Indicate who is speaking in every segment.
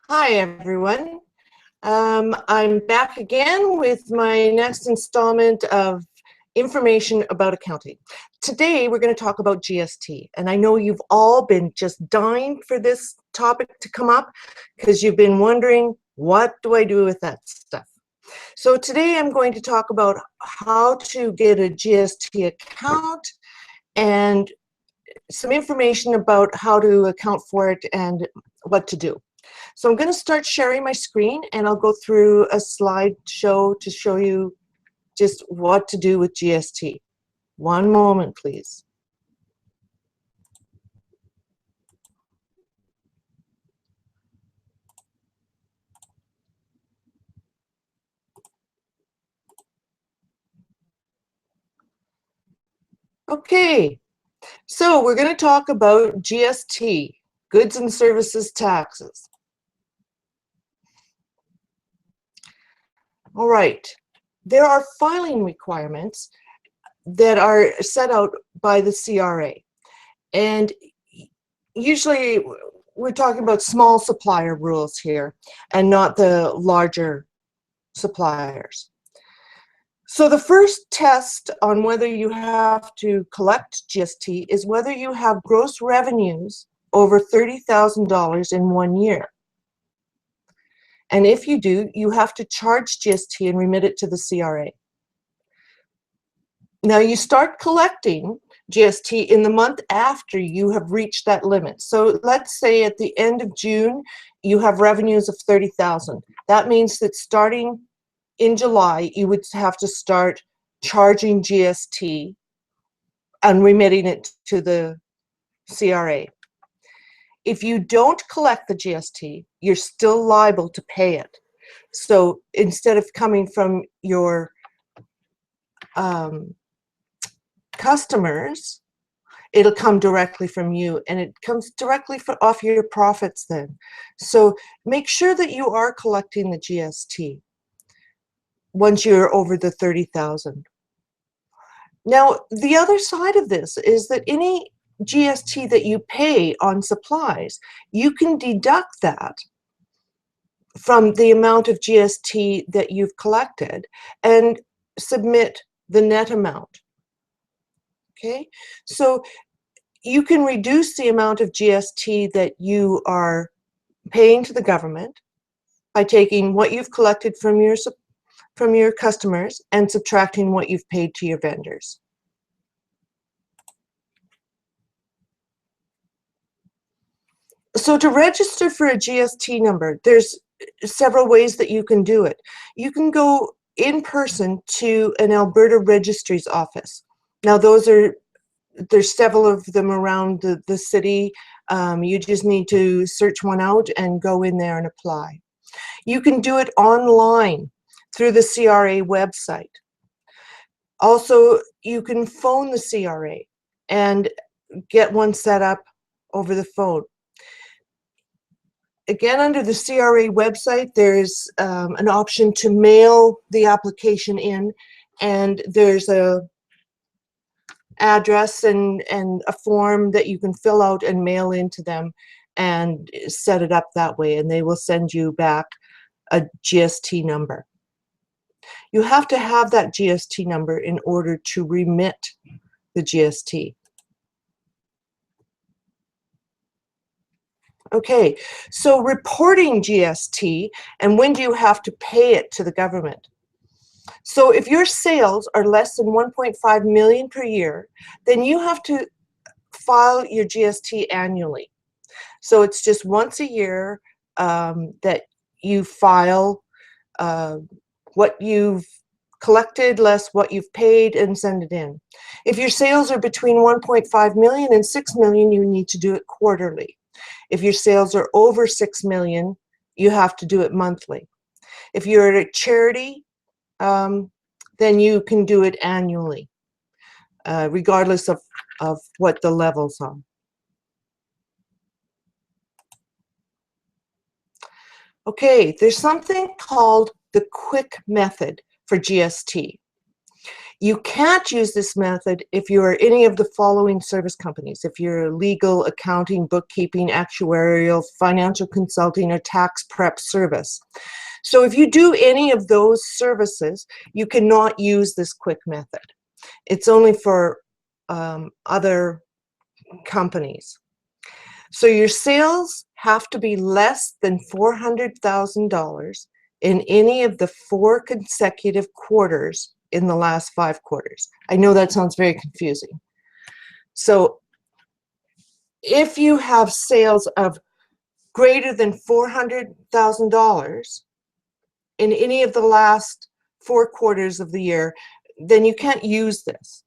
Speaker 1: Hi, everyone. I'm back again with my next installment of information about accounting. Today, we're going to talk about GST. And I know you've all been just dying for this topic to come up because you've been wondering, what do I do with that stuff? So today, I'm going to talk about how to get a GST account and some information about how to account for it and what to do. So I'm going to start sharing my screen and I'll go through a slideshow to show you just what to do with GST. One moment, please. Okay, so we're going to talk about GST, goods and services taxes. All right, there are filing requirements that are set out by the CRA. And usually we're talking about small supplier rules here and not the larger suppliers. So the first test on whether you have to collect GST is whether you have gross revenues over $30,000 in 1 year. And if you do, you have to charge GST and remit it to the CRA. Now you start collecting GST in the month after you have reached that limit. So let's say at the end of June, you have revenues of $30,000. That means that starting in July, you would have to start charging GST and remitting it to the CRA. If you don't collect the GST, you're still liable to pay it. So instead of coming from your customers, it'll come directly from you, and it comes directly off your profits then. So make sure that you are collecting the GST once you're over the 30,000. Now, the other side of this is that any GST that you pay on supplies, you can deduct that from the amount of GST that you've collected and submit the net amount. Okay, so you can reduce the amount of GST that you are paying to the government by taking what you've collected from your customers and subtracting what you've paid to your vendors. So to register for a GST number, there's several ways that you can do it. You can go in person to an Alberta Registry's office. Now there's several of them around the city. You just need to search one out and go in there and apply. You can do it online through the CRA website. Also, you can phone the CRA and get one set up over the phone. Again, under the CRA website, there's an option to mail the application in, and there's a address and a form that you can fill out and mail into them and set it up that way, and they will send you back a GST number. You have to have that GST number in order to remit the GST. Okay, so reporting GST and when do you have to pay it to the government? So if your sales are less than 1.5 million per year, then you have to file your GST annually. So it's just once a year that you file what you've collected less what you've paid and send it in. If your sales are between 1.5 million and 6 million, you need to do it quarterly. If your sales are over 6 million, you have to do it monthly. If you're at a charity, then you can do it annually, regardless of what the levels are. Okay, there's something called the quick method for GST. You can't use this method if you are any of the following service companies. If you're legal, accounting, bookkeeping, actuarial, financial consulting, or tax prep service. So if you do any of those services, you cannot use this quick method. It's only for other companies. So your sales have to be less than $400,000 in any of the 4 consecutive quarters in the last 5 quarters. I know that sounds very confusing. So if you have sales of greater than $400,000 in any of the last 4 quarters of the year, then you can't use this.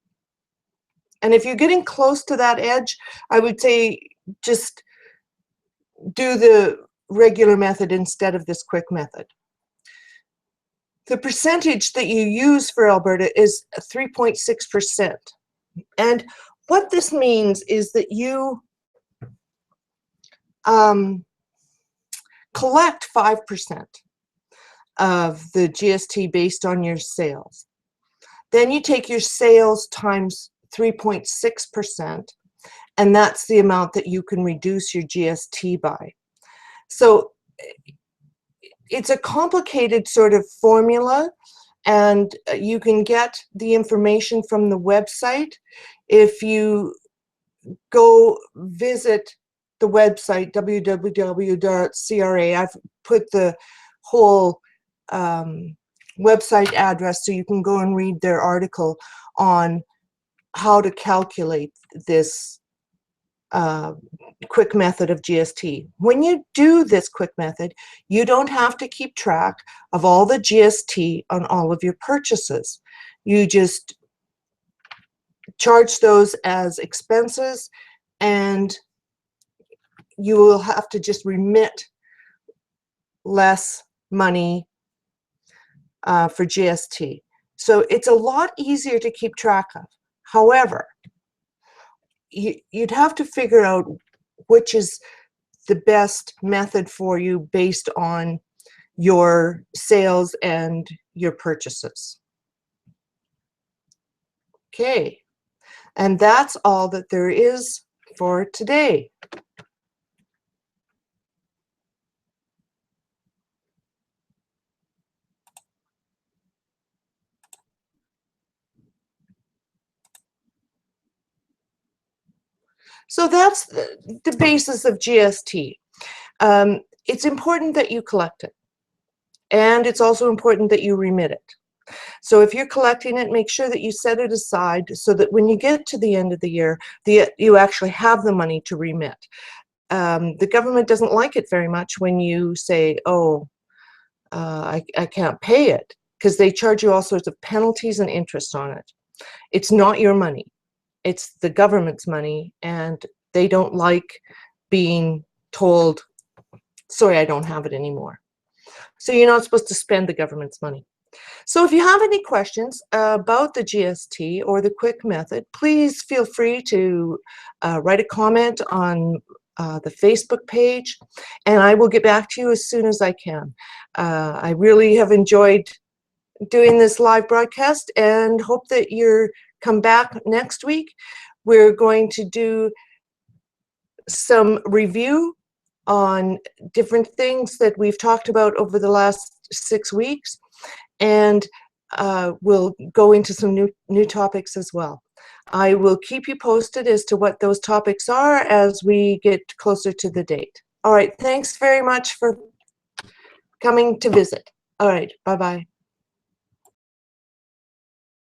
Speaker 1: And if you're getting close to that edge, I would say just do the regular method instead of this quick method. The percentage that you use for Alberta is 3.6%. And what this means is that you collect 5% of the GST based on your sales. Then you take your sales times 3.6%, and that's the amount that you can reduce your GST by. So it's a complicated sort of formula, and you can get the information from the website. If you go visit the website, www.cra, I've put the whole website address so you can go and read their article on how to calculate this quick method of GST. When you do this quick method, you don't have to keep track of all the GST on all of your purchases. You just charge those as expenses, and you will have to just remit less money for GST. So it's a lot easier to keep track of. However, you'd have to figure out which is the best method for you based on your sales and your purchases. Okay, and that's all that there is for today. So that's the basis of GST. It's important that you collect it, and it's also important that you remit it. So if you're collecting it, make sure that you set it aside so that when you get to the end of the year, you actually have the money to remit. The government doesn't like it very much when you say, oh, I can't pay it, because they charge you all sorts of penalties and interest on it. It's not your money. It's the government's money, and they don't like being told, sorry, I don't have it anymore. So you're not supposed to spend the government's money. So if you have any questions about the GST or the quick method, please feel free to write a comment on the Facebook page, and I will get back to you as soon as I can. I really have enjoyed doing this live broadcast and hope that you're come back next week. We're going to do some review on different things that we've talked about over the last 6 weeks, and we'll go into some new topics as well. I will keep you posted as to what those topics are as we get closer to the date. All right, thanks very much for coming to visit. All right, bye-bye.